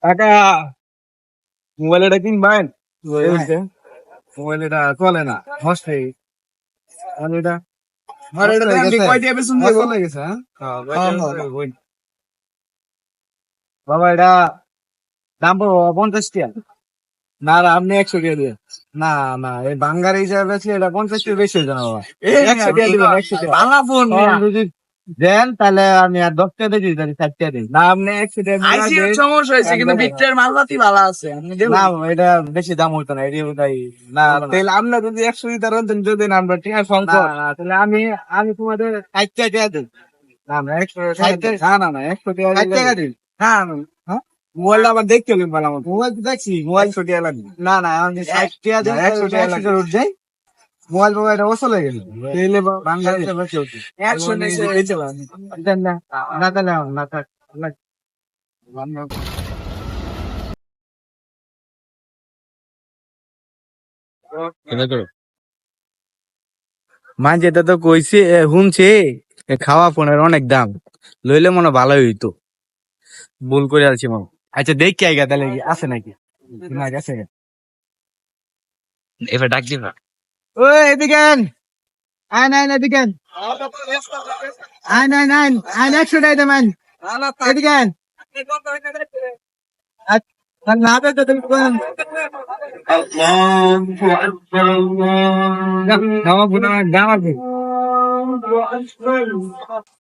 টাকা মোবাইল এটা কিনবেন? মোবাইল এটা চলে না, হস্তে এটা আর এটা দাম কি কয় দিয়ে বেচুন দেবো? চলে গেছে। বাবা এটা দাম পড়বো 50 টাকা। না না, আপনি 100 টাকা দিয়ে। না না, এই বাঙ্গার হিসাবে বেচলে এটা 50 টাকা বেশি হয়ে যাবে বাবা। 100 টাকা দিবেন, 100 টাকা। ভাঙা ফোন যদি দেন তাহলে আমি আর 10 টাকা দিই, তাহলে 4 টাকা দিই। না, আপনি 100 টাকা দিয়ে আইসির দেন। সমস্যা হয়েছে কিন্তু ভিক্টরের মালপাতি ভালো আছে। আপনি দেবেন? না এটা বেশি দাম হইতো না, এটি তাই না, তাহলে আপনি যদি 100 দিতে পারেন, যদি না আমরা ঠিক আছে না সংকট। না, তাহলে আমি তোমাদের 60 টাকা দিই। না না 100 না না না, 100 টাকা 60 দিলে- টাকা দিই। হ্যাঁ হ্যাঁ, মোবাইলটা আবার দেখতে হবে ভালো মতো। মোবাইল তো দেখছি, মোবাইল 100 টাকা লাগবে। না না, আমি 60 টাকা দিই, 100 টাকা 100 টাকা উঠ যাই। মোবাইল মোবাইল ও চলে গেল। তাহলে বাংলাদেশে বেশি হচ্ছে। 100 নিচে হইতে পারে। দেন না, না তাহলে না থাক। মান যেটা তো কইছে শুনছে খাওয়া ফোনের অনেক দাম, লইলে মনে হয় ভালোই হইতো। ভুল করে আছি মনে। আচ্ছা দেখি আইগা তাহলে কি আছে নাকি না গেছে। এবার ডাক দিবা। ওই এদিকে আন। আইন আইন এদিকে আন। আইন আইন আইন আইন 100 টাকা দেন আইন। এদিকে আন। আচ্ছা, না দে তো তুমি কোন না, না, না, না, না, না,